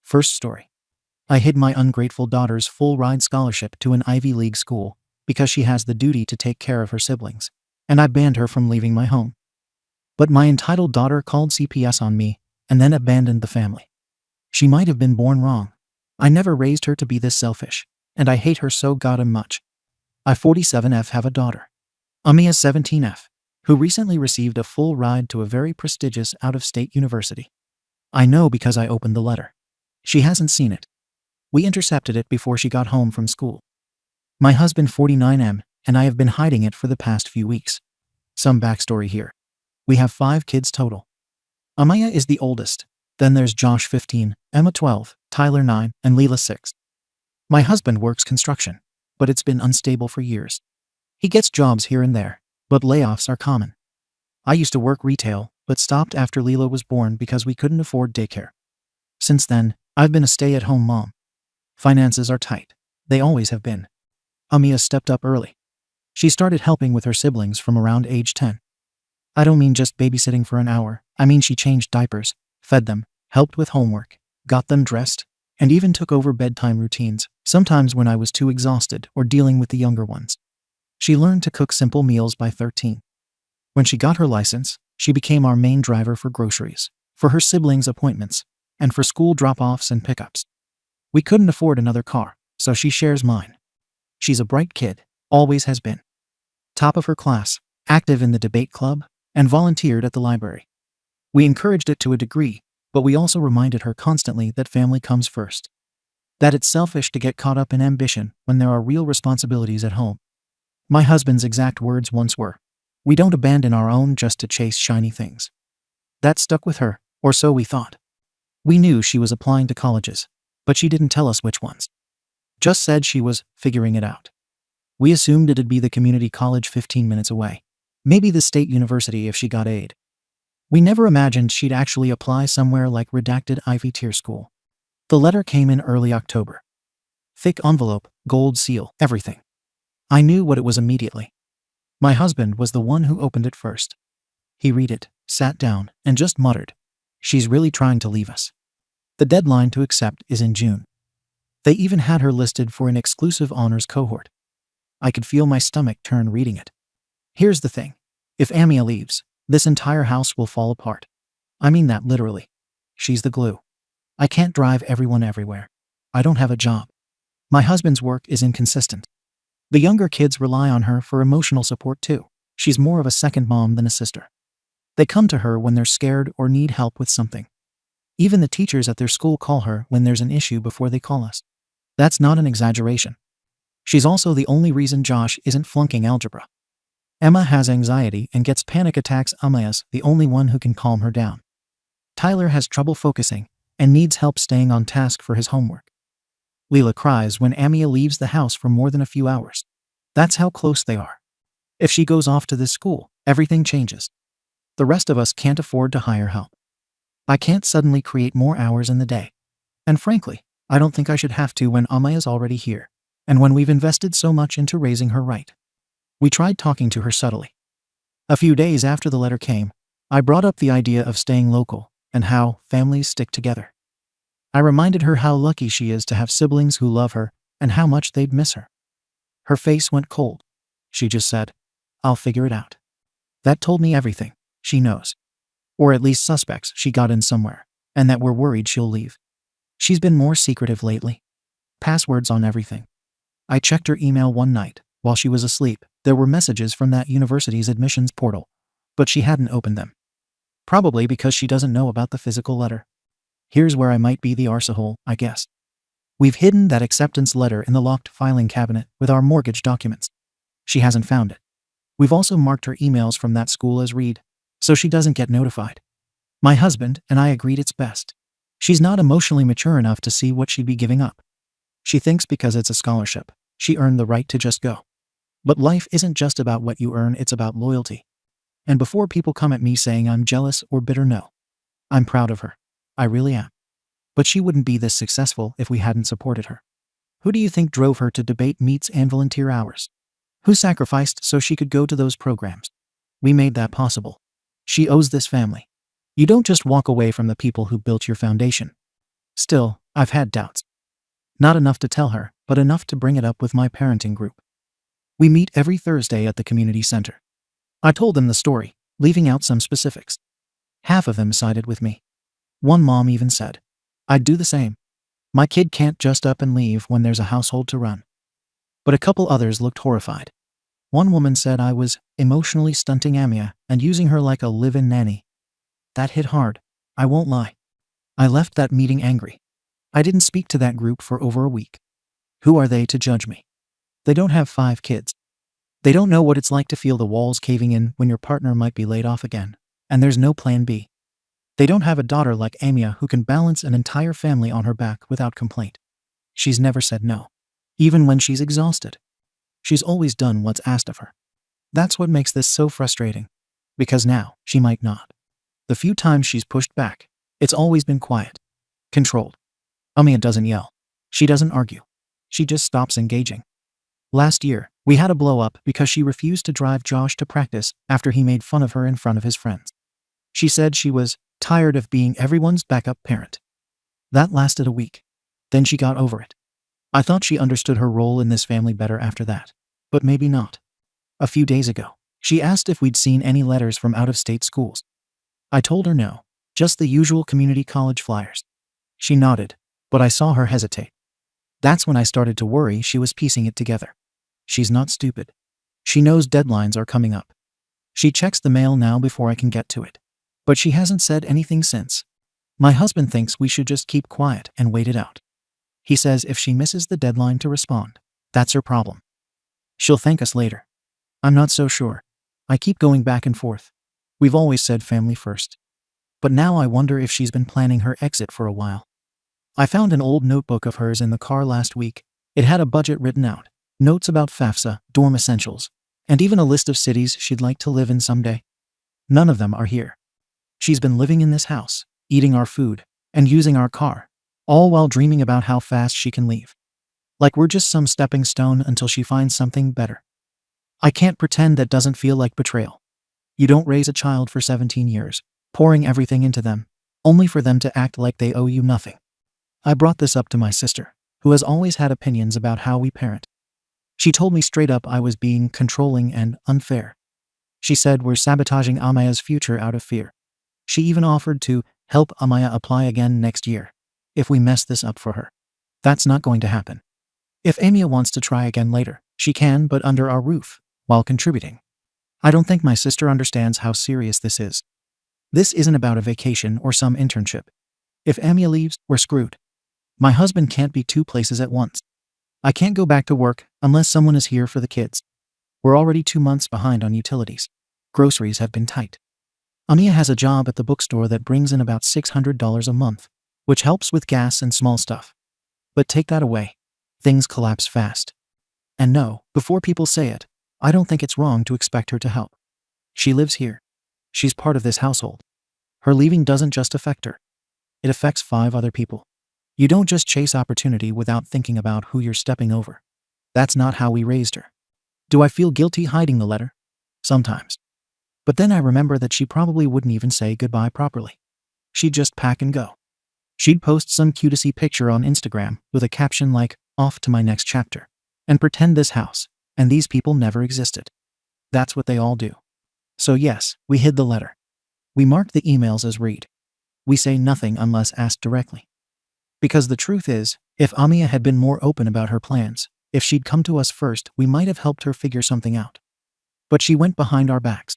First story. I hid my ungrateful daughter's full-ride scholarship to an Ivy League school because she has the duty to take care of her siblings, and I banned her from leaving my home. But my entitled daughter called CPS on me and then abandoned the family. She might have been born wrong. I never raised her to be this selfish, and I hate her so goddamn much. I 47F have a daughter, Amia 17F, who recently received a full ride to a very prestigious out-of-state university. I know because I opened the letter. She hasn't seen it. We intercepted it before she got home from school. My husband 49M and I have been hiding it for the past few weeks. Some backstory here. We have 5 kids total. Amaya is the oldest. Then there's Josh 15, Emma 12, Tyler 9, and Leela 6. My husband works construction, but it's been unstable for years. He gets jobs here and there, but layoffs are common. I used to work retail, but stopped after Leela was born because we couldn't afford daycare. Since then, I've been a stay-at-home mom. Finances are tight. They always have been. Amia stepped up early. She started helping with her siblings from around age 10. I don't mean just babysitting for an hour. I mean she changed diapers, fed them, helped with homework, got them dressed, and even took over bedtime routines, sometimes when I was too exhausted or dealing with the younger ones. She learned to cook simple meals by 13. When she got her license, she became our main driver for groceries, for her siblings' appointments, and for school drop-offs and pickups. We couldn't afford another car, so she shares mine. She's a bright kid, always has been. Top of her class, active in the debate club, and volunteered at the library. We encouraged it to a degree, but we also reminded her constantly that family comes first. That it's selfish to get caught up in ambition when there are real responsibilities at home. My husband's exact words once were, "We don't abandon our own just to chase shiny things." That stuck with her, or so we thought. We knew she was applying to colleges, but she didn't tell us which ones. Just said she was figuring it out. We assumed it'd be the community college 15 minutes away. Maybe the state university if she got aid. We never imagined she'd actually apply somewhere like redacted Ivy tier school. The letter came in early October. Thick envelope, gold seal, everything. I knew what it was immediately. My husband was the one who opened it first. He read it, sat down, and just muttered, "She's really trying to leave us." The deadline to accept is in June. They even had her listed for an exclusive honors cohort. I could feel my stomach turn reading it. Here's the thing. If Amia leaves, this entire house will fall apart. I mean that literally. She's the glue. I can't drive everyone everywhere. I don't have a job. My husband's work is inconsistent. The younger kids rely on her for emotional support too. She's more of a second mom than a sister. They come to her when they're scared or need help with something. Even the teachers at their school call her when there's an issue before they call us. That's not an exaggeration. She's also the only reason Josh isn't flunking algebra. Emma has anxiety and gets panic attacks. Amaya's the only one who can calm her down. Tyler has trouble focusing and needs help staying on task for his homework. Leela cries when Amia leaves the house for more than a few hours. That's how close they are. If she goes off to this school, everything changes. The rest of us can't afford to hire help. I can't suddenly create more hours in the day. And frankly, I don't think I should have to when Amaya's already here, and when we've invested so much into raising her right. We tried talking to her subtly. A few days after the letter came, I brought up the idea of staying local and how families stick together. I reminded her how lucky she is to have siblings who love her and how much they'd miss her. Her face went cold. She just said, "I'll figure it out." That told me everything. She knows. Or at least suspects she got in somewhere, and that we're worried she'll leave. She's been more secretive lately. Passwords on everything. I checked her email one night. While she was asleep, there were messages from that university's admissions portal, but she hadn't opened them. Probably because she doesn't know about the physical letter. Here's where I might be the arsehole, I guess. We've hidden that acceptance letter in the locked filing cabinet with our mortgage documents. She hasn't found it. We've also marked her emails from that school as read, so she doesn't get notified. My husband and I agreed it's best. She's not emotionally mature enough to see what she'd be giving up. She thinks because it's a scholarship, she earned the right to just go. But life isn't just about what you earn, it's about loyalty. And before people come at me saying I'm jealous or bitter, no. I'm proud of her. I really am. But she wouldn't be this successful if we hadn't supported her. Who do you think drove her to debate meets and volunteer hours? Who sacrificed so she could go to those programs? We made that possible. She owes this family. You don't just walk away from the people who built your foundation. Still, I've had doubts. Not enough to tell her, but enough to bring it up with my parenting group. We meet every Thursday at the community center. I told them the story, leaving out some specifics. Half of them sided with me. One mom even said, "I'd do the same. My kid can't just up and leave when there's a household to run." But a couple others looked horrified. One woman said I was emotionally stunting Amia and using her like a live-in nanny. That hit hard. I won't lie. I left that meeting angry. I didn't speak to that group for over a week. Who are they to judge me? They don't have 5 kids. They don't know what it's like to feel the walls caving in when your partner might be laid off again, and there's no plan B. They don't have a daughter like Amia who can balance an entire family on her back without complaint. She's never said no, even when she's exhausted. She's always done what's asked of her. That's what makes this so frustrating, because now she might not. The few times she's pushed back, it's always been quiet, controlled. Amia doesn't yell. She doesn't argue. She just stops engaging. Last year, we had a blow-up because she refused to drive Josh to practice after he made fun of her in front of his friends. She said she was tired of being everyone's backup parent. That lasted a week. Then she got over it. I thought she understood her role in this family better after that, but maybe not. A few days ago, she asked if we'd seen any letters from out-of-state schools. I told her no, just the usual community college flyers. She nodded, but I saw her hesitate. That's when I started to worry she was piecing it together. She's not stupid. She knows deadlines are coming up. She checks the mail now before I can get to it. But she hasn't said anything since. My husband thinks we should just keep quiet and wait it out. He says if she misses the deadline to respond, that's her problem. She'll thank us later. I'm not so sure. I keep going back and forth. We've always said family first. But now I wonder if she's been planning her exit for a while. I found an old notebook of hers in the car last week. It had a budget written out, notes about FAFSA, dorm essentials, and even a list of cities she'd like to live in someday. None of them are here. She's been living in this house, eating our food, and using our car, all while dreaming about how fast she can leave. Like we're just some stepping stone until she finds something better. I can't pretend that doesn't feel like betrayal. You don't raise a child for 17 years, pouring everything into them, only for them to act like they owe you nothing. I brought this up to my sister, who has always had opinions about how we parent. She told me straight up I was being controlling and unfair. She said we're sabotaging Amaya's future out of fear. She even offered to help Amaya apply again next year, if we mess this up for her. That's not going to happen. If Amia wants to try again later, she can, but under our roof, while contributing. I don't think my sister understands how serious this is. This isn't about a vacation or some internship. If Amia leaves, we're screwed. My husband can't be 2 places at once. I can't go back to work unless someone is here for the kids. We're already 2 months behind on utilities. Groceries have been tight. Amia has a job at the bookstore that brings in about $600 a month, which helps with gas and small stuff. But take that away, things collapse fast. And no, before people say it, I don't think it's wrong to expect her to help. She lives here. She's part of this household. Her leaving doesn't just affect her. It affects 5 other people. You don't just chase opportunity without thinking about who you're stepping over. That's not how we raised her. Do I feel guilty hiding the letter? Sometimes. But then I remember that she probably wouldn't even say goodbye properly. She'd just pack and go. She'd post some cutesy picture on Instagram with a caption like, "Off to my next chapter," and pretend this house and these people never existed. That's what they all do. So yes, we hid the letter. We marked the emails as read. We say nothing unless asked directly. Because the truth is, if Amia had been more open about her plans, if she'd come to us first, we might have helped her figure something out. But she went behind our backs.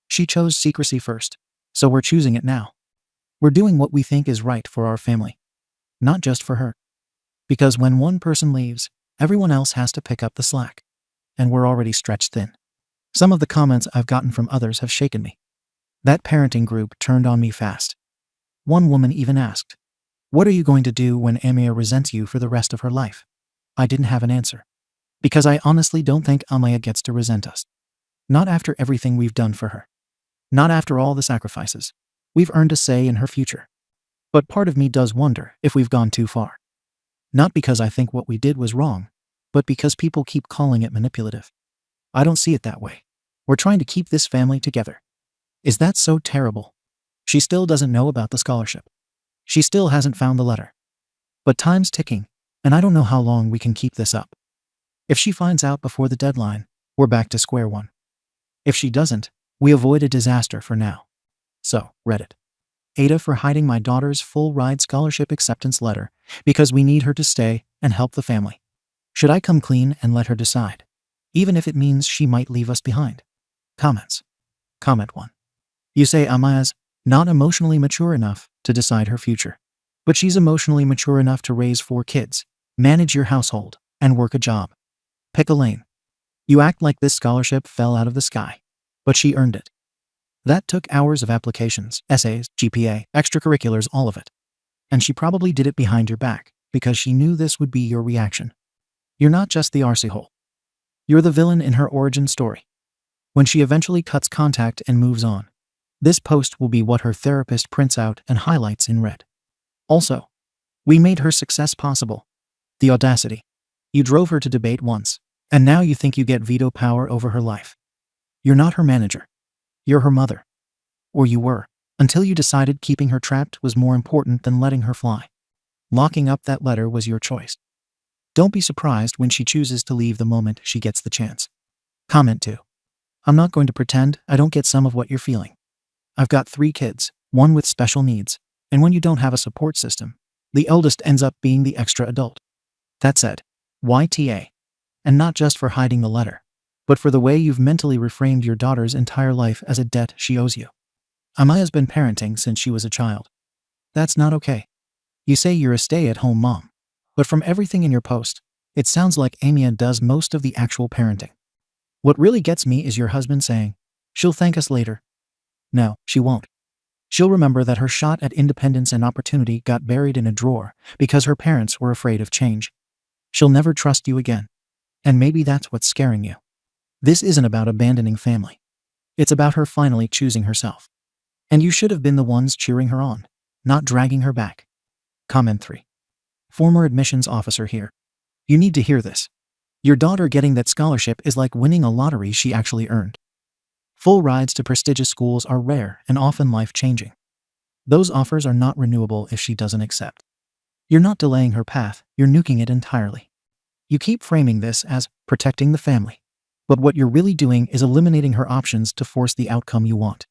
She chose secrecy first, so we're choosing it now. We're doing what we think is right for our family, not just for her. Because when one person leaves, everyone else has to pick up the slack. And we're already stretched thin. Some of the comments I've gotten from others have shaken me. That parenting group turned on me fast. One woman even asked, "What are you going to do when Amia resents you for the rest of her life?" I didn't have an answer. Because I honestly don't think Amia gets to resent us. Not after everything we've done for her. Not after all the sacrifices. We've earned a say in her future. But part of me does wonder if we've gone too far. Not because I think what we did was wrong, but because people keep calling it manipulative. I don't see it that way. We're trying to keep this family together. Is that so terrible? She still doesn't know about the scholarship. She still hasn't found the letter. But time's ticking, and I don't know how long we can keep this up. If she finds out before the deadline, we're back to square one. If she doesn't, we avoid a disaster for now. So, Reddit. Ada for hiding my daughter's full ride scholarship acceptance letter because we need her to stay and help the family. Should I come clean and let her decide? Even if it means she might leave us behind. Comments. Comment 1. You say Amaya's not emotionally mature enough to decide her future. But she's emotionally mature enough to raise 4 kids, manage your household, and work a job. Pick a lane. You act like this scholarship fell out of the sky. But she earned it. That took hours of applications, essays, GPA, extracurriculars, all of it. And she probably did it behind your back because she knew this would be your reaction. You're not just the arsehole. You're the villain in her origin story. When she eventually cuts contact and moves on, this post will be what her therapist prints out and highlights in red. Also, we made her success possible. The audacity. You drove her to debate once, and now you think you get veto power over her life. You're not her manager. You're her mother. Or you were, until you decided keeping her trapped was more important than letting her fly. Locking up that letter was your choice. Don't be surprised when she chooses to leave the moment she gets the chance. Comment 2. I'm not going to pretend I don't get some of what you're feeling. I've got 3 kids, one with special needs, and when you don't have a support system, the eldest ends up being the extra adult. That said, YTA. And not just for hiding the letter, but for the way you've mentally reframed your daughter's entire life as a debt she owes you. Amaya's been parenting since she was a child. That's not okay. You say you're a stay-at-home mom, but from everything in your post, it sounds like Amia does most of the actual parenting. What really gets me is your husband saying, "She'll thank us later." No, she won't. She'll remember that her shot at independence and opportunity got buried in a drawer because her parents were afraid of change. She'll never trust you again. And maybe that's what's scaring you. This isn't about abandoning family. It's about her finally choosing herself. And you should have been the ones cheering her on, not dragging her back. Comment 3. Former admissions officer here. You need to hear this. Your daughter getting that scholarship is like winning a lottery she actually earned. Full rides to prestigious schools are rare and often life-changing. Those offers are not renewable if she doesn't accept. You're not delaying her path, you're nuking it entirely. You keep framing this as protecting the family. But what you're really doing is eliminating her options to force the outcome you want.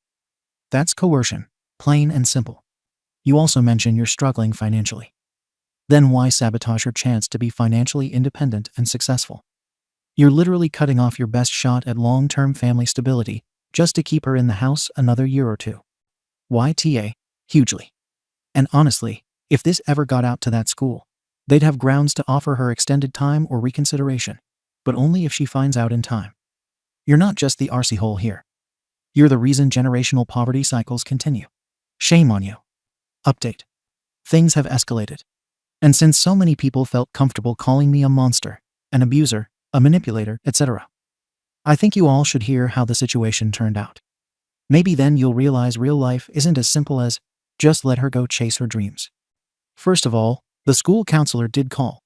That's coercion, plain and simple. You also mention you're struggling financially. Then why sabotage her chance to be financially independent and successful? You're literally cutting off your best shot at long-term family stability just to keep her in the house another year or 2. YTA, hugely. And honestly, if this ever got out to that school, they'd have grounds to offer her extended time or reconsideration, but only if she finds out in time. You're not just the arsehole here. You're the reason generational poverty cycles continue. Shame on you. Update. Things have escalated. And since so many people felt comfortable calling me a monster, an abuser, a manipulator, etc., I think you all should hear how the situation turned out. Maybe then you'll realize real life isn't as simple as just let her go chase her dreams. First of all, the school counselor did call.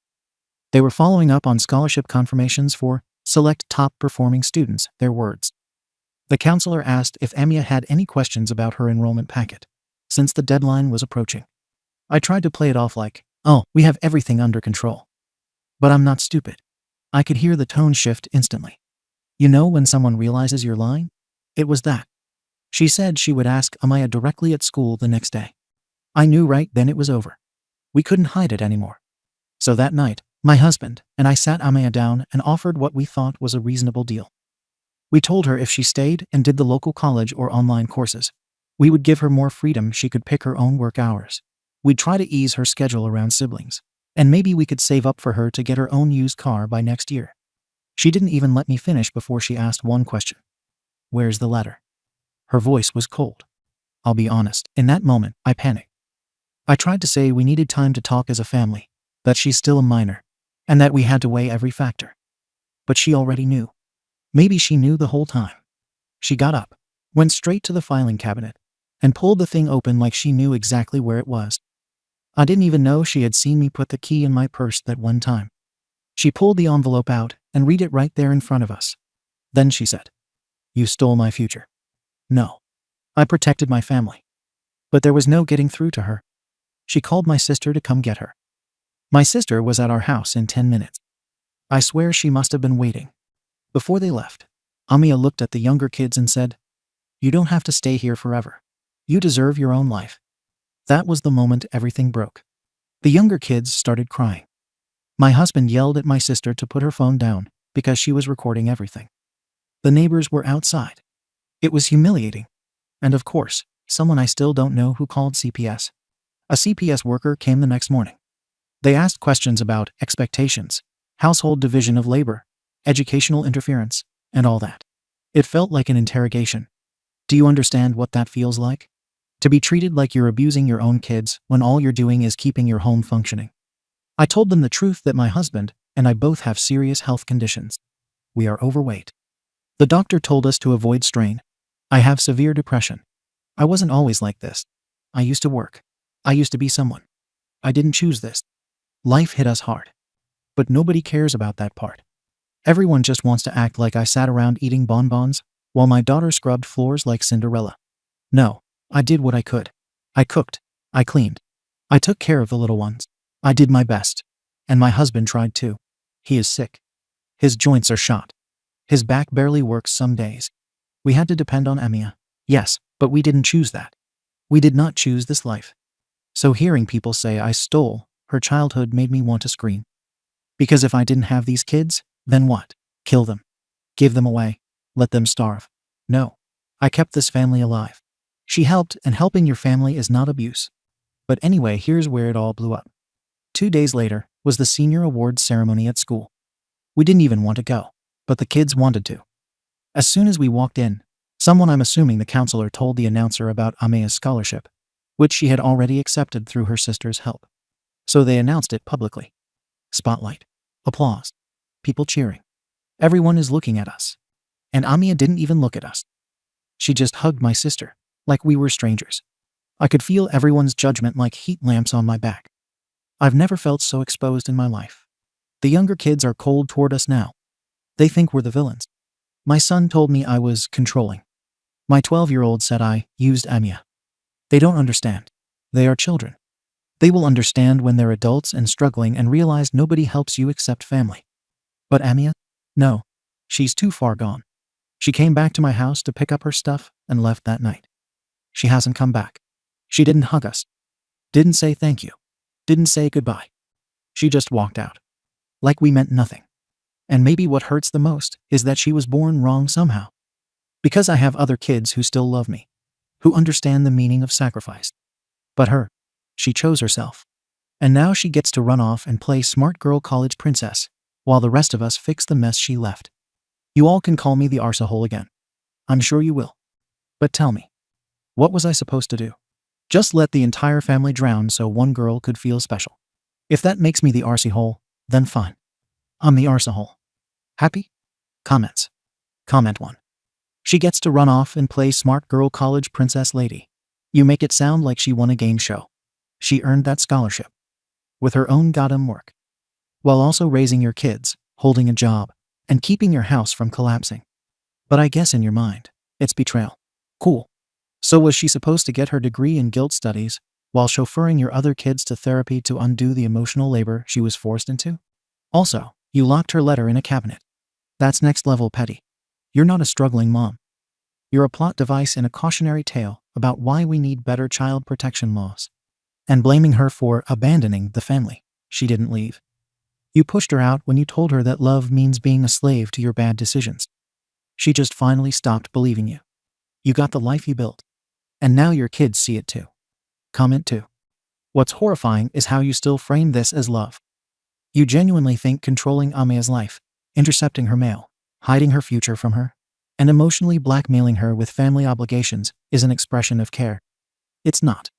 They were following up on scholarship confirmations for select top-performing students, their words. The counselor asked if Amia had any questions about her enrollment packet, since the deadline was approaching. I tried to play it off like, "Oh, we have everything under control." But I'm not stupid. I could hear the tone shift instantly. You know when someone realizes you're lying? It was that. She said she would ask Amaya directly at school the next day. I knew right then it was over. We couldn't hide it anymore. So that night, my husband and I sat Amaya down and offered what we thought was a reasonable deal. We told her if she stayed and did the local college or online courses, we would give her more freedom. She could pick her own work hours. We'd try to ease her schedule around siblings, and maybe we could save up for her to get her own used car by next year. She didn't even let me finish before she asked one question. "Where's the letter?" Her voice was cold. I'll be honest, in that moment, I panicked. I tried to say we needed time to talk as a family, that she's still a minor, and that we had to weigh every factor. But she already knew. Maybe she knew the whole time. She got up, went straight to the filing cabinet, and pulled the thing open like she knew exactly where it was. I didn't even know she had seen me put the key in my purse that one time. She pulled the envelope out and read it right there in front of us. Then she said, "You stole my future." No. I protected my family. But there was no getting through to her. She called my sister to come get her. My sister was at our house in 10 minutes. I swear she must have been waiting. Before they left, Amia looked at the younger kids and said, "You don't have to stay here forever. You deserve your own life." That was the moment everything broke. The younger kids started crying. My husband yelled at my sister to put her phone down because she was recording everything. The neighbors were outside. It was humiliating. And of course, someone I still don't know who called CPS. A CPS worker came the next morning. They asked questions about expectations, household division of labor, educational interference, and all that. It felt like an interrogation. Do you understand what that feels like? To be treated like you're abusing your own kids when all you're doing is keeping your home functioning. I told them the truth that my husband and I both have serious health conditions. We are overweight. The doctor told us to avoid strain. I have severe depression. I wasn't always like this. I used to work. I used to be someone. I didn't choose this. Life hit us hard. But nobody cares about that part. Everyone just wants to act like I sat around eating bonbons while my daughter scrubbed floors like Cinderella. No, I did what I could. I cooked. I cleaned. I took care of the little ones. I did my best. And my husband tried too. He is sick. His joints are shot. His back barely works some days. We had to depend on Amia. Yes, but we didn't choose that. We did not choose this life. So hearing people say I stole her childhood made me want to scream. Because if I didn't have these kids, then what? Kill them. Give them away. Let them starve. No. I kept this family alive. She helped, and helping your family is not abuse. But anyway, here's where it all blew up. 2 days later was the senior awards ceremony at school. We didn't even want to go, but the kids wanted to. As soon as we walked in, someone, I'm assuming the counselor, told the announcer about Amea's scholarship, which she had already accepted through her sister's help. So they announced it publicly. Spotlight. Applause. People cheering. Everyone is looking at us. And Amia didn't even look at us. She just hugged my sister, like we were strangers. I could feel everyone's judgment like heat lamps on my back. I've never felt so exposed in my life. The younger kids are cold toward us now. They think we're the villains. My son told me I was controlling. My 12-year-old said I used Amia. They don't understand. They are children. They will understand when they're adults and struggling and realize nobody helps you except family. But Amia? No. She's too far gone. She came back to my house to pick up her stuff and left that night. She hasn't come back. She didn't hug us. Didn't say thank you. Didn't say goodbye. She just walked out. Like we meant nothing. And maybe what hurts the most is that she was born wrong somehow. Because I have other kids who still love me, who understand the meaning of sacrifice. But her, she chose herself. And now she gets to run off and play smart girl college princess, while the rest of us fix the mess she left. You all can call me the arsehole again. I'm sure you will. But tell me, what was I supposed to do? Just let the entire family drown so one girl could feel special. If that makes me the arsehole, then fine. I'm the arsehole. Happy? Comments. Comment 1. She gets to run off and play smart girl college princess lady. You make it sound like she won a game show. She earned that scholarship. With her own goddamn work. While also raising your kids, holding a job, and keeping your house from collapsing. But I guess in your mind, it's betrayal. Cool. So was she supposed to get her degree in guilt studies while chauffeuring your other kids to therapy to undo the emotional labor she was forced into? Also, you locked her letter in a cabinet. That's next level petty. You're not a struggling mom. You're a plot device in a cautionary tale about why we need better child protection laws. And blaming her for abandoning the family she didn't leave. You pushed her out when you told her that love means being a slave to your bad decisions. She just finally stopped believing you. You got the life you built. And now your kids see it too. Comment 2. What's horrifying is how you still frame this as love. You genuinely think controlling Amea's life, intercepting her mail, hiding her future from her, and emotionally blackmailing her with family obligations is an expression of care. It's not.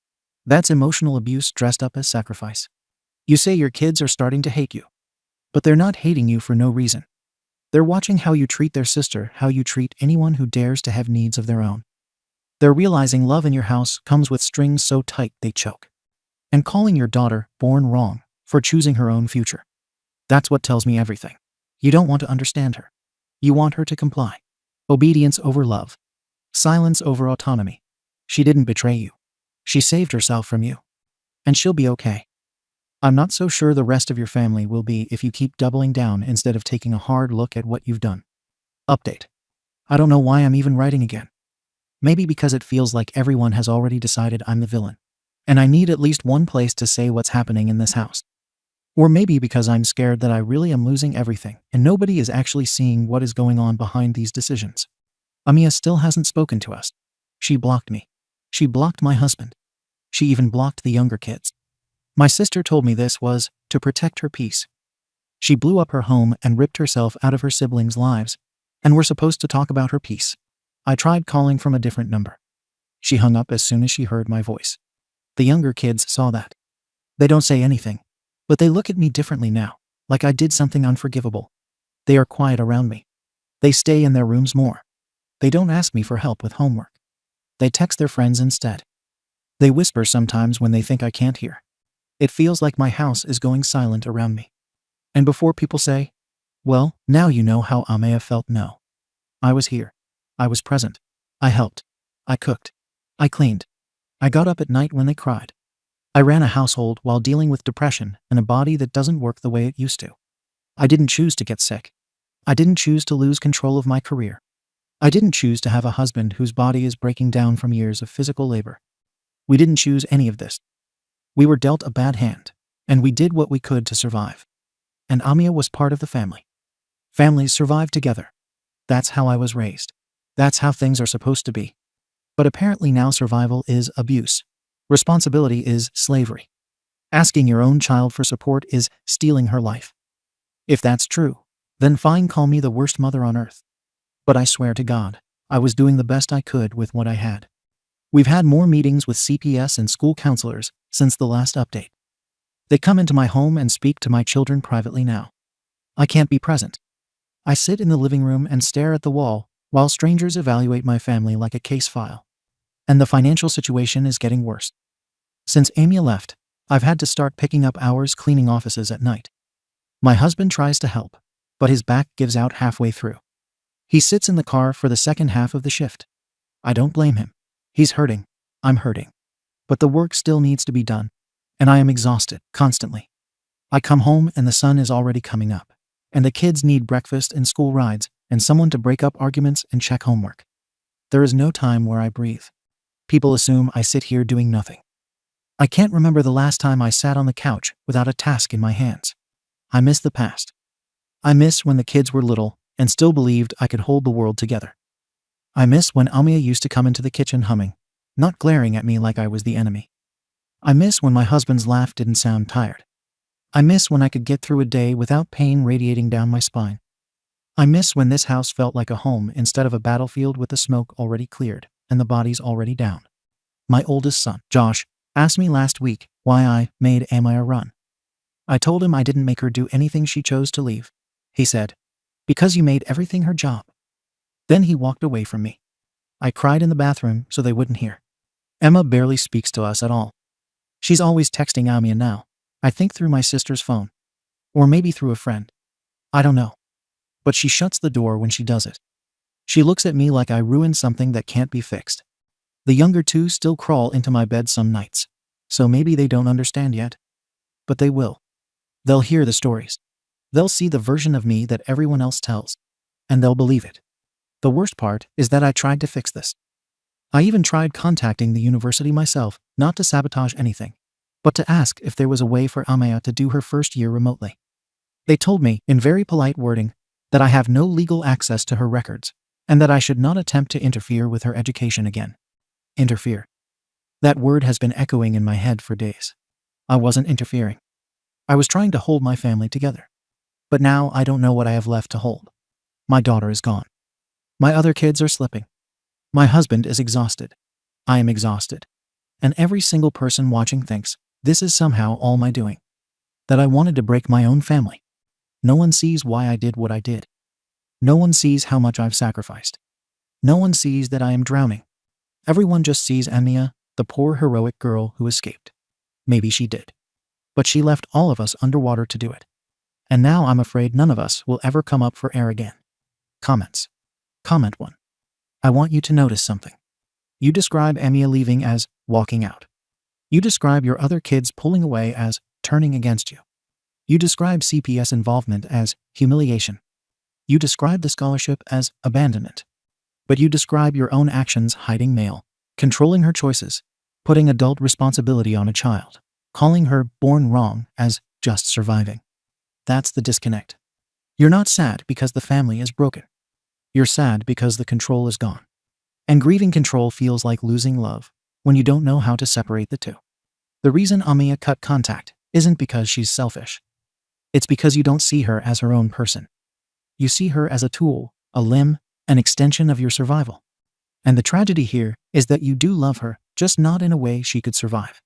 That's emotional abuse dressed up as sacrifice. You say your kids are starting to hate you. But they're not hating you for no reason. They're watching how you treat their sister, how you treat anyone who dares to have needs of their own. They're realizing love in your house comes with strings so tight they choke. And calling your daughter born wrong for choosing her own future. That's what tells me everything. You don't want to understand her. You want her to comply. Obedience over love. Silence over autonomy. She didn't betray you. She saved herself from you. And she'll be okay. I'm not so sure the rest of your family will be if you keep doubling down instead of taking a hard look at what you've done. Update. I don't know why I'm even writing again. Maybe because it feels like everyone has already decided I'm the villain, and I need at least one place to say what's happening in this house. Or maybe because I'm scared that I really am losing everything and nobody is actually seeing what is going on behind these decisions. Amia still hasn't spoken to us. She blocked me. She blocked my husband. She even blocked the younger kids. My sister told me this was to protect her peace. She blew up her home and ripped herself out of her siblings' lives, and we're supposed to talk about her peace. I tried calling from a different number. She hung up as soon as she heard my voice. The younger kids saw that. They don't say anything, but they look at me differently now, like I did something unforgivable. They are quiet around me. They stay in their rooms more. They don't ask me for help with homework. They text their friends instead. They whisper sometimes when they think I can't hear. It feels like my house is going silent around me. And before people say, well, now you know how Amaya felt, no. I was here. I was present. I helped. I cooked. I cleaned. I got up at night when they cried. I ran a household while dealing with depression and a body that doesn't work the way it used to. I didn't choose to get sick. I didn't choose to lose control of my career. I didn't choose to have a husband whose body is breaking down from years of physical labor. We didn't choose any of this. We were dealt a bad hand, and we did what we could to survive. And Amia was part of the family. Families survive together. That's how I was raised. That's how things are supposed to be. But apparently now survival is abuse. Responsibility is slavery. Asking your own child for support is stealing her life. If that's true, then fine, call me the worst mother on earth. But I swear to God, I was doing the best I could with what I had. We've had more meetings with CPS and school counselors since the last update. They come into my home and speak to my children privately now. I can't be present. I sit in the living room and stare at the wall while strangers evaluate my family like a case file. And the financial situation is getting worse. Since Amia left, I've had to start picking up hours cleaning offices at night. My husband tries to help, but his back gives out halfway through. He sits in the car for the second half of the shift. I don't blame him. He's hurting. I'm hurting. But the work still needs to be done, and I am exhausted constantly. I come home and the sun is already coming up, and the kids need breakfast and school rides and someone to break up arguments and check homework. There is no time where I breathe. People assume I sit here doing nothing. I can't remember the last time I sat on the couch without a task in my hands. I miss the past. I miss when the kids were little and still believed I could hold the world together. I miss when Amia used to come into the kitchen humming, not glaring at me like I was the enemy. I miss when my husband's laugh didn't sound tired. I miss when I could get through a day without pain radiating down my spine. I miss when this house felt like a home instead of a battlefield with the smoke already cleared and the bodies already down. My oldest son, Josh, asked me last week why I made Amaya run. I told him I didn't make her do anything she chose to leave. He said, because you made everything her job. Then he walked away from me. I cried in the bathroom so they wouldn't hear. Emma barely speaks to us at all. She's always texting Amia now, I think through my sister's phone. Or maybe through a friend. I don't know. But she shuts the door when she does it. She looks at me like I ruined something that can't be fixed. The younger two still crawl into my bed some nights, so maybe they don't understand yet. But they will. They'll hear the stories. They'll see the version of me that everyone else tells. And they'll believe it. The worst part is that I tried to fix this. I even tried contacting the university myself, not to sabotage anything, but to ask if there was a way for Amaya to do her first year remotely. They told me, in very polite wording, that I have no legal access to her records, and that I should not attempt to interfere with her education again. Interfere. That word has been echoing in my head for days. I wasn't interfering. I was trying to hold my family together. But now I don't know what I have left to hold. My daughter is gone. My other kids are slipping. My husband is exhausted. I am exhausted. And every single person watching thinks this is somehow all my doing. That I wanted to break my own family. No one sees why I did what I did. No one sees how much I've sacrificed. No one sees that I am drowning. Everyone just sees Amia, the poor heroic girl who escaped. Maybe she did. But she left all of us underwater to do it. And now I'm afraid none of us will ever come up for air again. Comments. Comment 1. I want you to notice something. You describe Amia leaving as walking out. You describe your other kids pulling away as turning against you. You describe CPS involvement as humiliation. You describe the scholarship as abandonment. But you describe your own actions hiding mail, controlling her choices, putting adult responsibility on a child, calling her born wrong as just surviving. That's the disconnect. You're not sad because the family is broken. You're sad because the control is gone. And grieving control feels like losing love when you don't know how to separate the two. The reason Amiya cut contact isn't because she's selfish. It's because you don't see her as her own person. You see her as a tool, a limb, an extension of your survival. And the tragedy here is that you do love her, just not in a way she could survive.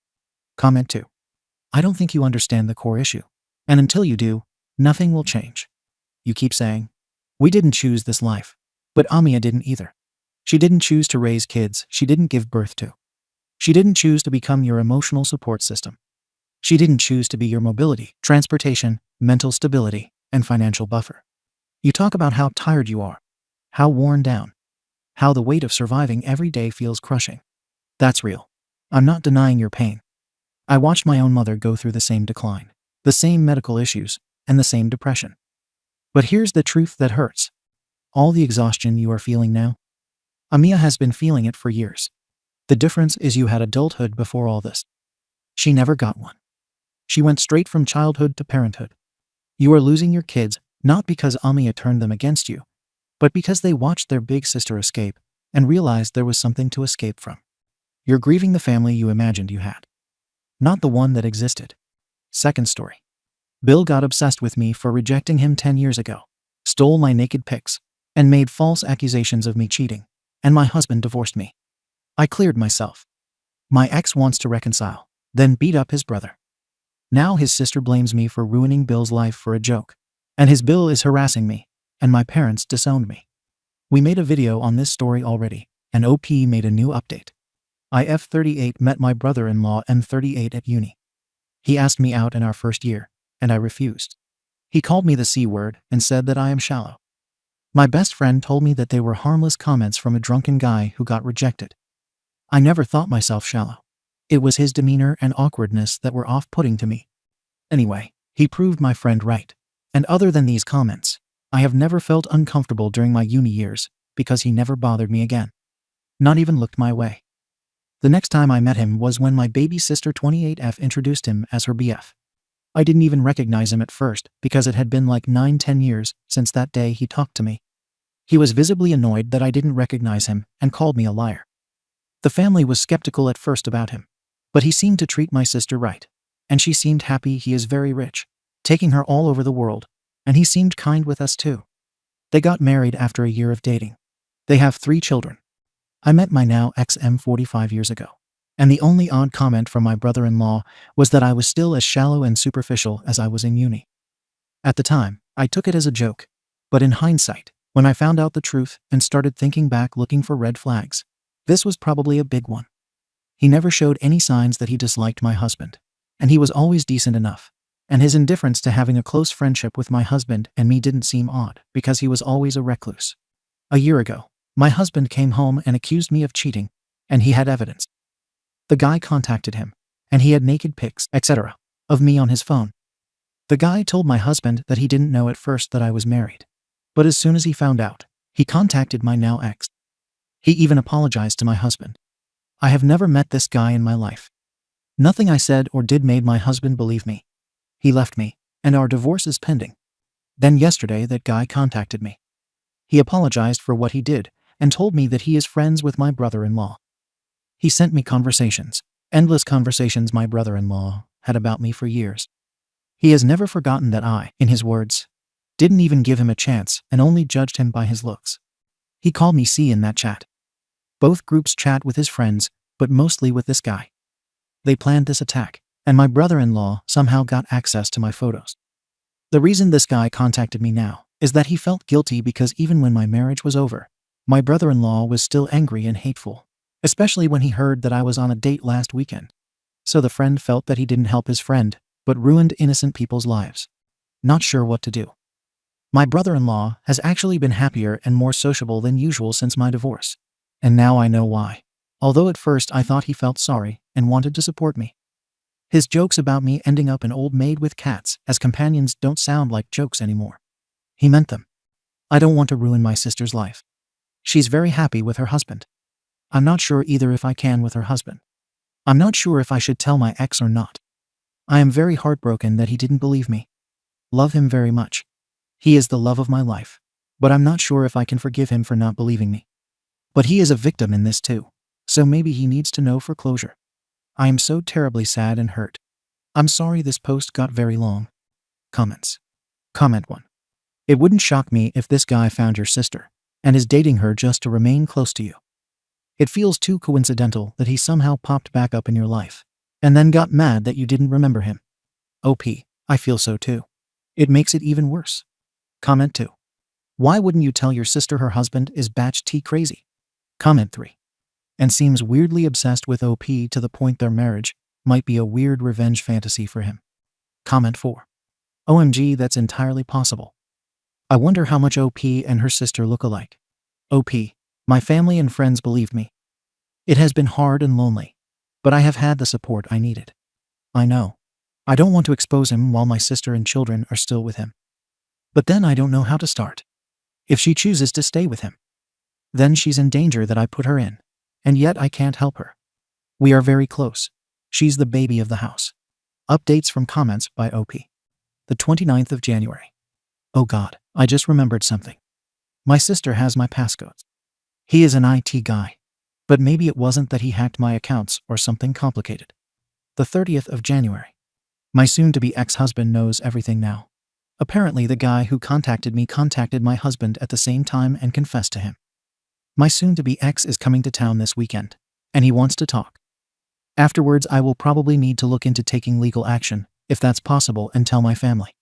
Comment 2. I don't think you understand the core issue. And until you do, nothing will change. You keep saying, we didn't choose this life. But Amiya didn't either. She didn't choose to raise kids she didn't give birth to. She didn't choose to become your emotional support system. She didn't choose to be your mobility, transportation, mental stability, and financial buffer. You talk about how tired you are, how worn down, how the weight of surviving every day feels crushing. That's real. I'm not denying your pain. I watched my own mother go through the same decline, the same medical issues, and the same depression. But here's the truth that hurts. All the exhaustion you are feeling now, Amiya has been feeling it for years. The difference is you had adulthood before all this. She never got one. She went straight from childhood to parenthood. You are losing your kids not because Amiya turned them against you, but because they watched their big sister escape and realized there was something to escape from. You're grieving the family you imagined you had, not the one that existed. Second story. Bill got obsessed with me for rejecting him 10 years ago, stole my naked pics, and made false accusations of me cheating, and my husband divorced me. I cleared myself. My ex wants to reconcile, then beat up his brother. Now his sister blames me for ruining Bill's life for a joke, and his Bill is harassing me, and my parents disowned me. We made a video on this story already, and OP made a new update. I F38 met my brother-in-law M38 at uni. He asked me out in our first year, and I refused. He called me the C word and said that I am shallow. My best friend told me that they were harmless comments from a drunken guy who got rejected. I never thought myself shallow. It was his demeanor and awkwardness that were off-putting to me. Anyway, he proved my friend right. And other than these comments, I have never felt uncomfortable during my uni years because he never bothered me again. Not even looked my way. The next time I met him was when my baby sister 28F introduced him as her BF. I didn't even recognize him at first because it had been like 9-10 years since that day he talked to me. He was visibly annoyed that I didn't recognize him and called me a liar. The family was skeptical at first about him, but he seemed to treat my sister right, and she seemed happy. He is very rich, taking her all over the world, and he seemed kind with us too. They got married after a year of dating. They have 3 children. I met my now ex-M 45 years ago, and the only odd comment from my brother-in-law was that I was still as shallow and superficial as I was in uni. At the time, I took it as a joke, but in hindsight, when I found out the truth and started thinking back looking for red flags, this was probably a big one. He never showed any signs that he disliked my husband, and he was always decent enough, and his indifference to having a close friendship with my husband and me didn't seem odd because he was always a recluse. A year ago, my husband came home and accused me of cheating, and he had evidence. The guy contacted him, and he had naked pics, etc., of me on his phone. The guy told my husband that he didn't know at first that I was married, but as soon as he found out, he contacted my now ex. He even apologized to my husband. I have never met this guy in my life. Nothing I said or did made my husband believe me. He left me, and our divorce is pending. Then yesterday that guy contacted me. He apologized for what he did and told me that he is friends with my brother-in-law. He sent me conversations, endless conversations my brother-in-law had about me for years. He has never forgotten that I, in his words, didn't even give him a chance and only judged him by his looks. He called me C in that chat. Both groups chat with his friends, but mostly with this guy. They planned this attack, and my brother-in-law somehow got access to my photos. The reason this guy contacted me now is that he felt guilty because even when my marriage was over, my brother-in-law was still angry and hateful, especially when he heard that I was on a date last weekend. So the friend felt that he didn't help his friend, but ruined innocent people's lives. Not sure what to do. My brother-in-law has actually been happier and more sociable than usual since my divorce. And now I know why. Although at first I thought he felt sorry and wanted to support me. His jokes about me ending up an old maid with cats as companions don't sound like jokes anymore. He meant them. I don't want to ruin my sister's life. She's very happy with her husband. I'm not sure either if I can with her husband. I'm not sure if I should tell my ex or not. I am very heartbroken that he didn't believe me. Love him very much. He is the love of my life. But I'm not sure if I can forgive him for not believing me. But he is a victim in this too. So maybe he needs to know for closure. I am so terribly sad and hurt. I'm sorry this post got very long. Comments. Comment 1. It wouldn't shock me if this guy found your sister and is dating her just to remain close to you. It feels too coincidental that he somehow popped back up in your life and then got mad that you didn't remember him. OP, I feel so too. It makes it even worse. Comment 2. Why wouldn't you tell your sister her husband is batch T crazy? Comment 3. And seems weirdly obsessed with OP to the point their marriage might be a weird revenge fantasy for him. Comment 4. OMG, that's entirely possible. I wonder how much OP and her sister look alike. OP, my family and friends believed me. It has been hard and lonely, but I have had the support I needed. I know. I don't want to expose him while my sister and children are still with him. But then I don't know how to start. If she chooses to stay with him, then she's in danger that I put her in, and yet I can't help her. We are very close. She's the baby of the house. Updates from comments by OP. The 29th of January. Oh God, I just remembered something. My sister has my passcodes. He is an IT guy, but maybe it wasn't that he hacked my accounts or something complicated. The 30th of January. My soon-to-be ex-husband knows everything now. Apparently the guy who contacted me contacted my husband at the same time and confessed to him. My soon-to-be ex is coming to town this weekend, and he wants to talk. Afterwards, I will probably need to look into taking legal action, if that's possible, and tell my family.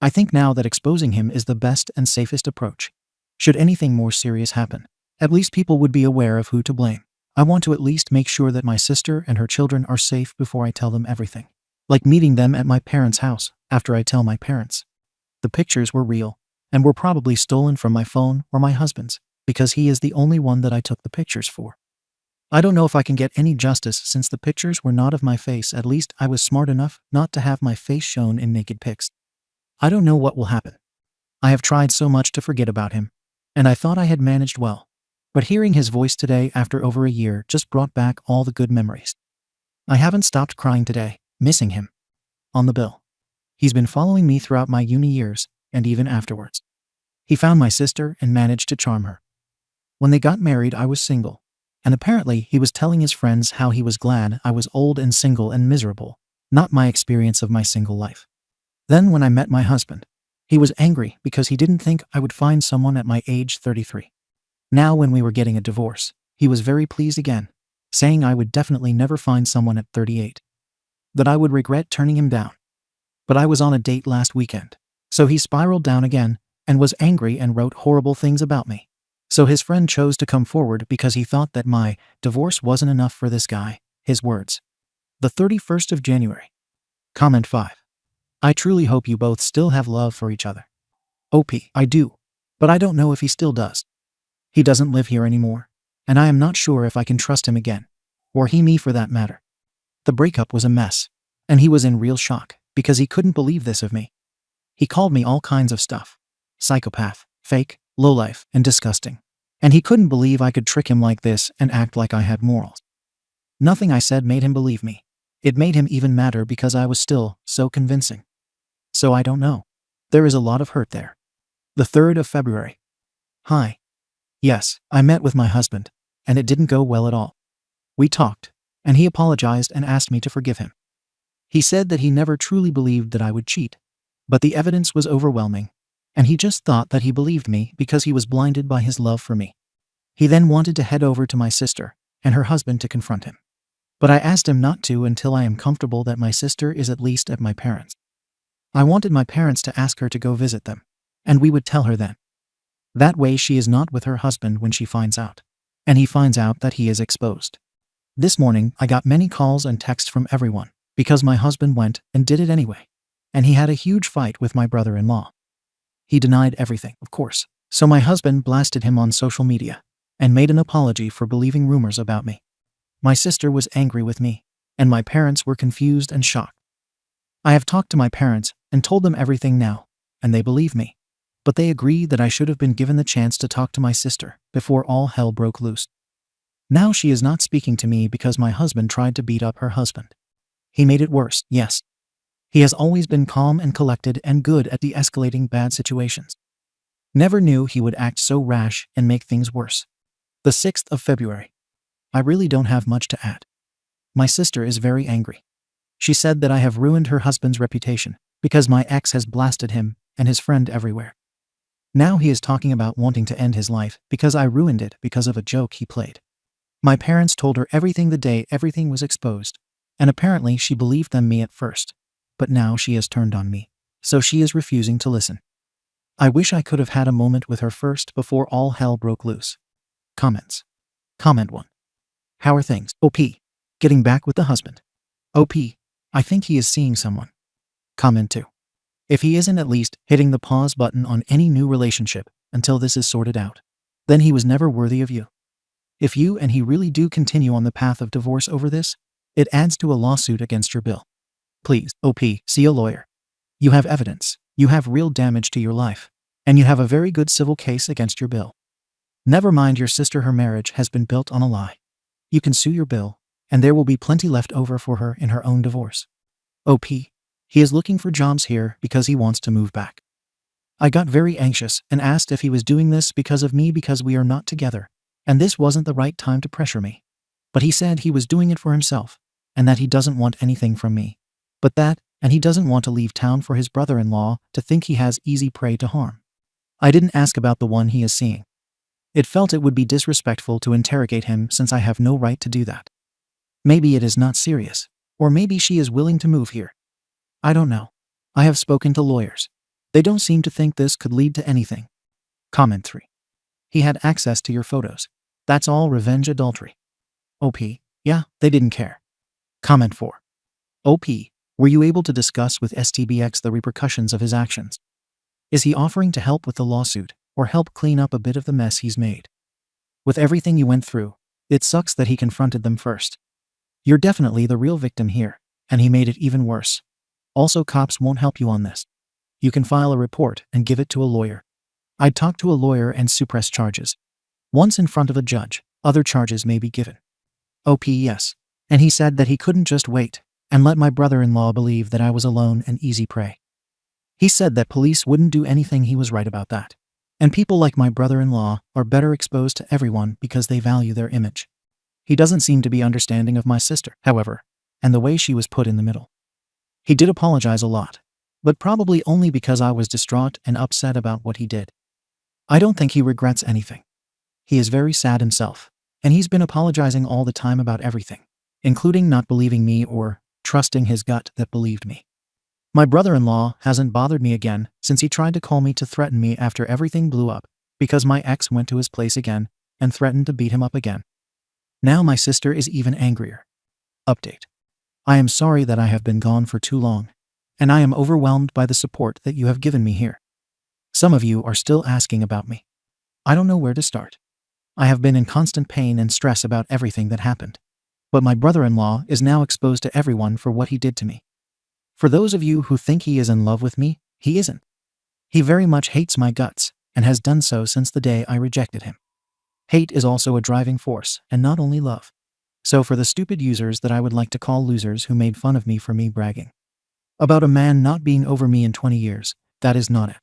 I think now that exposing him is the best and safest approach. Should anything more serious happen, at least people would be aware of who to blame. I want to at least make sure that my sister and her children are safe before I tell them everything. Like meeting them at my parents' house after I tell my parents. The pictures were real, and were probably stolen from my phone or my husband's, because he is the only one that I took the pictures for. I don't know if I can get any justice since the pictures were not of my face. At least I was smart enough not to have my face shown in naked pics. I don't know what will happen. I have tried so much to forget about him, and I thought I had managed well. But hearing his voice today after over a year just brought back all the good memories. I haven't stopped crying today, missing him. On the bill. He's been following me throughout my uni years, and even afterwards. He found my sister and managed to charm her. When they got married, I was single, and apparently he was telling his friends how he was glad I was old and single and miserable, not my experience of my single life. Then when I met my husband, he was angry because he didn't think I would find someone at my age 33. Now when we were getting a divorce, he was very pleased again, saying I would definitely never find someone at 38. That I would regret turning him down. But I was on a date last weekend, so he spiraled down again and was angry and wrote horrible things about me. So his friend chose to come forward because he thought that my divorce wasn't enough for this guy, his words. The 31st of January. Comment 5. I truly hope you both still have love for each other. OP, I do, but I don't know if he still does. He doesn't live here anymore, and I am not sure if I can trust him again, or he me for that matter. The breakup was a mess, and he was in real shock because he couldn't believe this of me. He called me all kinds of stuff. Psychopath, fake, lowlife, and disgusting. And he couldn't believe I could trick him like this and act like I had morals. Nothing I said made him believe me. It made him even madder because I was still so convincing. So I don't know. There is a lot of hurt there. The 3rd of February. Hi. Yes, I met with my husband, and it didn't go well at all. We talked, and he apologized and asked me to forgive him. He said that he never truly believed that I would cheat, but the evidence was overwhelming, and he just thought that he believed me because he was blinded by his love for me. He then wanted to head over to my sister and her husband to confront him. But I asked him not to until I am comfortable that my sister is at least at my parents'. I wanted my parents to ask her to go visit them, and we would tell her then. That way she is not with her husband when she finds out, and he finds out that he is exposed. This morning I got many calls and texts from everyone, because my husband went and did it anyway, and he had a huge fight with my brother-in-law. He denied everything, of course, so my husband blasted him on social media and made an apology for believing rumors about me. My sister was angry with me, and my parents were confused and shocked. I have talked to my parents and told them everything now, and they believe me. But they agree that I should have been given the chance to talk to my sister before all hell broke loose. Now she is not speaking to me because my husband tried to beat up her husband. He made it worse, yes. He has always been calm and collected and good at de-escalating bad situations. Never knew he would act so rash and make things worse. The 6th of February. I really don't have much to add. My sister is very angry. She said that I have ruined her husband's reputation because my ex has blasted him and his friend everywhere. Now he is talking about wanting to end his life because I ruined it because of a joke he played. My parents told her everything the day everything was exposed, and apparently she believed them me at first, but now she has turned on me, so she is refusing to listen. I wish I could have had a moment with her first before all hell broke loose. Comments. Comment 1. How are things? OP. Getting back with the husband. OP. I think he is seeing someone. Comment 2. If he isn't at least hitting the pause button on any new relationship until this is sorted out, then he was never worthy of you. If you and he really do continue on the path of divorce over this, it adds to a lawsuit against your bill. Please, OP, see a lawyer. You have evidence, you have real damage to your life, and you have a very good civil case against your bill. Never mind your sister, her marriage has been built on a lie. You can sue your bill, and there will be plenty left over for her in her own divorce. OP, he is looking for jobs here because he wants to move back. I got very anxious and asked if he was doing this because of me because we are not together, and this wasn't the right time to pressure me. But he said he was doing it for himself, and that he doesn't want anything from me. But that, and he doesn't want to leave town for his brother-in-law to think he has easy prey to harm. I didn't ask about the one he is seeing. It felt it would be disrespectful to interrogate him since I have no right to do that. Maybe it is not serious, or maybe she is willing to move here. I don't know. I have spoken to lawyers. They don't seem to think this could lead to anything. Comment 3. He had access to your photos. That's all revenge adultery. OP, yeah, they didn't care. Comment 4. OP, were you able to discuss with STBX the repercussions of his actions? Is he offering to help with the lawsuit, or help clean up a bit of the mess he's made? With everything you went through, it sucks that he confronted them first. You're definitely the real victim here, and he made it even worse. Also, cops won't help you on this. You can file a report and give it to a lawyer. I'd talk to a lawyer and suppress charges. Once in front of a judge, other charges may be given. OP, yes. And he said that he couldn't just wait and let my brother-in-law believe that I was alone and easy prey. He said that police wouldn't do anything. He was right about that. And people like my brother-in-law are better exposed to everyone because they value their image. He doesn't seem to be understanding of my sister, however, and the way she was put in the middle. He did apologize a lot, but probably only because I was distraught and upset about what he did. I don't think he regrets anything. He is very sad himself, and he's been apologizing all the time about everything, including not believing me or trusting his gut that believed me. My brother-in-law hasn't bothered me again since he tried to call me to threaten me after everything blew up because my ex went to his place again and threatened to beat him up again. Now my sister is even angrier. Update. I am sorry that I have been gone for too long, and I am overwhelmed by the support that you have given me here. Some of you are still asking about me. I don't know where to start. I have been in constant pain and stress about everything that happened. But my brother-in-law is now exposed to everyone for what he did to me. For those of you who think he is in love with me, he isn't. He very much hates my guts and has done so since the day I rejected him. Hate is also a driving force, and not only love. So for the stupid users that I would like to call losers who made fun of me for me bragging about a man not being over me in 20 years, that is not it.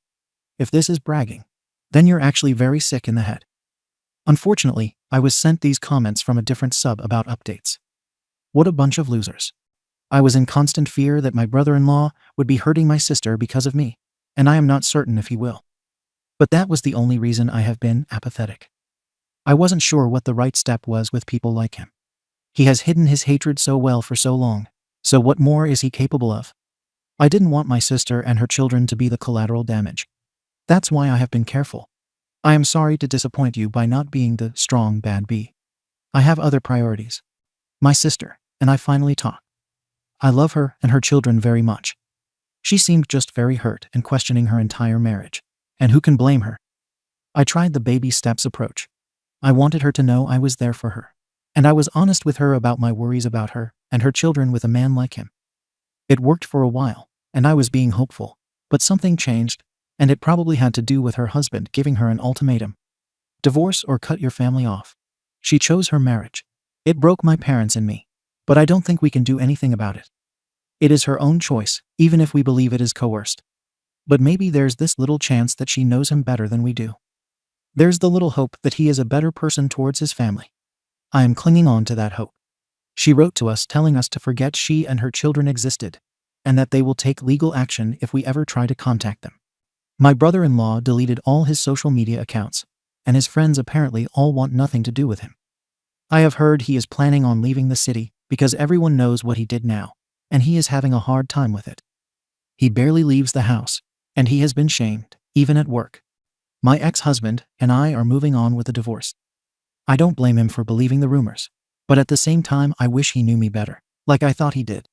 If this is bragging, then you're actually very sick in the head. Unfortunately, I was sent these comments from a different sub about updates. What a bunch of losers. I was in constant fear that my brother-in-law would be hurting my sister because of me, and I am not certain if he will. But that was the only reason I have been apathetic. I wasn't sure what the right step was with people like him. He has hidden his hatred so well for so long, so what more is he capable of? I didn't want my sister and her children to be the collateral damage. That's why I have been careful. I am sorry to disappoint you by not being the strong bad bee. I have other priorities. My sister and I finally talked. I love her and her children very much. She seemed just very hurt and questioning her entire marriage. And who can blame her? I tried the baby steps approach. I wanted her to know I was there for her. And I was honest with her about my worries about her and her children with a man like him. It worked for a while, and I was being hopeful, but something changed, and it probably had to do with her husband giving her an ultimatum. Divorce or cut your family off. She chose her marriage. It broke my parents and me, but I don't think we can do anything about it. It is her own choice, even if we believe it is coerced. But maybe there's this little chance that she knows him better than we do. There's the little hope that he is a better person towards his family. I am clinging on to that hope. She wrote to us telling us to forget she and her children existed, and that they will take legal action if we ever try to contact them. My brother-in-law deleted all his social media accounts, and his friends apparently all want nothing to do with him. I have heard he is planning on leaving the city because everyone knows what he did now, and he is having a hard time with it. He barely leaves the house, and he has been shamed, even at work. My ex-husband and I are moving on with a divorce. I don't blame him for believing the rumors, but at the same time I wish he knew me better, like I thought he did.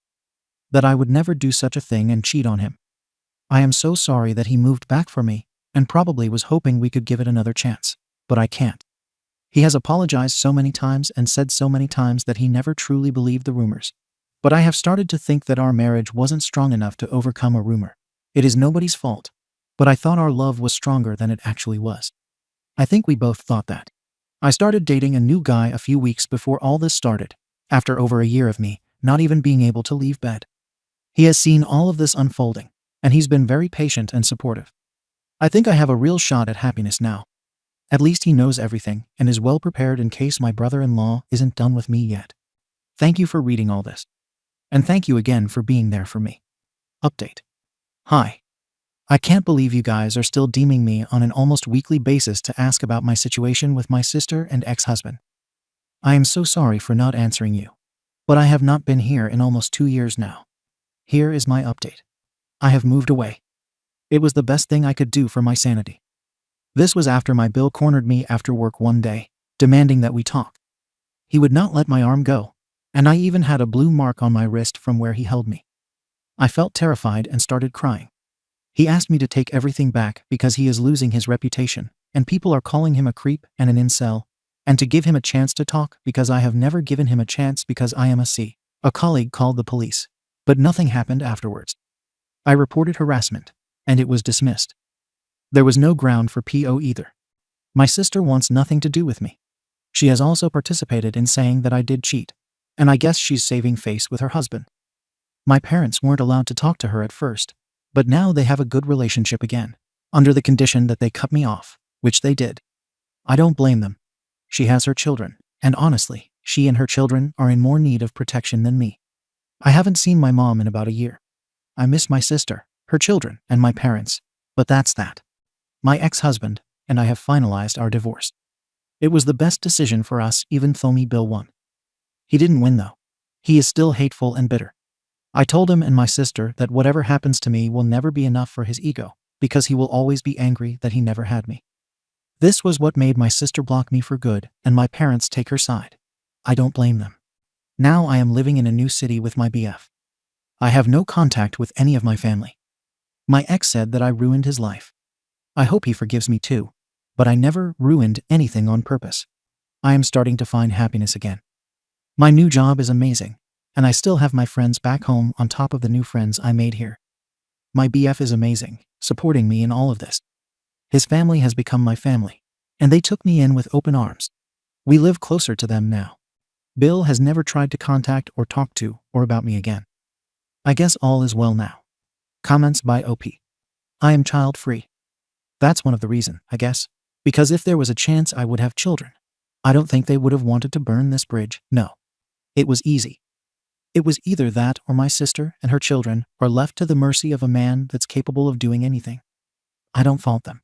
That I would never do such a thing and cheat on him. I am so sorry that he moved back for me, and probably was hoping we could give it another chance, but I can't. He has apologized so many times and said so many times that he never truly believed the rumors. But I have started to think that our marriage wasn't strong enough to overcome a rumor. It is nobody's fault, but I thought our love was stronger than it actually was. I think we both thought that. I started dating a new guy a few weeks before all this started, after over a year of me not even being able to leave bed. He has seen all of this unfolding, and he's been very patient and supportive. I think I have a real shot at happiness now. At least he knows everything and is well prepared in case my brother-in-law isn't done with me yet. Thank you for reading all this. And thank you again for being there for me. Update. Hi. I can't believe you guys are still DMing me on an almost weekly basis to ask about my situation with my sister and ex-husband. I am so sorry for not answering you, but I have not been here in almost 2 years now. Here is my update. I have moved away. It was the best thing I could do for my sanity. This was after my Bill cornered me after work one day, demanding that we talk. He would not let my arm go, and I even had a blue mark on my wrist from where he held me. I felt terrified and started crying. He asked me to take everything back because he is losing his reputation, and people are calling him a creep and an incel, and to give him a chance to talk because I have never given him a chance because I am a C. A colleague called the police, but nothing happened afterwards. I reported harassment, and it was dismissed. There was no ground for PO either. My sister wants nothing to do with me. She has also participated in saying that I did cheat, and I guess she's saving face with her husband. My parents weren't allowed to talk to her at first, but now they have a good relationship again, under the condition that they cut me off, which they did. I don't blame them. She has her children, and honestly, she and her children are in more need of protection than me. I haven't seen my mom in about a year. I miss my sister, her children, and my parents, but that's that. My ex-husband and I have finalized our divorce. It was the best decision for us even though me Bill won. He didn't win though. He is still hateful and bitter. I told him and my sister that whatever happens to me will never be enough for his ego, because he will always be angry that he never had me. This was what made my sister block me for good and my parents take her side. I don't blame them. Now I am living in a new city with my BF. I have no contact with any of my family. My ex said that I ruined his life. I hope he forgives me too, but I never ruined anything on purpose. I am starting to find happiness again. My new job is amazing, and I still have my friends back home on top of the new friends I made here. My BF is amazing, supporting me in all of this. His family has become my family, and they took me in with open arms. We live closer to them now. Bill has never tried to contact or talk to or about me again. I guess all is well now. Comments by OP. I am child-free. That's one of the reasons, I guess, because if there was a chance I would have children, I don't think they would have wanted to burn this bridge, no. It was easy. It was either that or my sister and her children are left to the mercy of a man that's capable of doing anything. I don't fault them.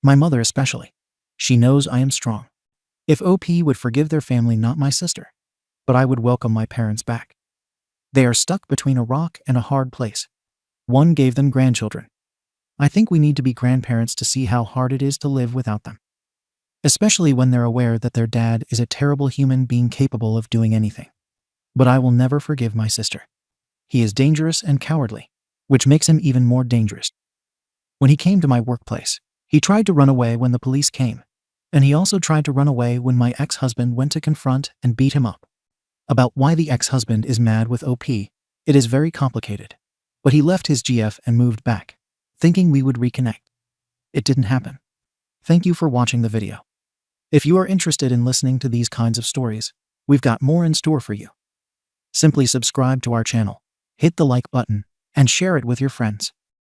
My mother especially. She knows I am strong. If OP would forgive their family, not my sister, but I would welcome my parents back. They are stuck between a rock and a hard place. One gave them grandchildren. I think we need to be grandparents to see how hard it is to live without them. Especially when they're aware that their dad is a terrible human being capable of doing anything. But I will never forgive my sister. He is dangerous and cowardly, which makes him even more dangerous. When he came to my workplace, he tried to run away when the police came. And he also tried to run away when my ex-husband went to confront and beat him up. About why the ex-husband is mad with OP, it is very complicated. But he left his GF and moved back, thinking we would reconnect. It didn't happen. Thank you for watching the video. If you are interested in listening to these kinds of stories, we've got more in store for you. Simply subscribe to our channel, hit the like button, and share it with your friends.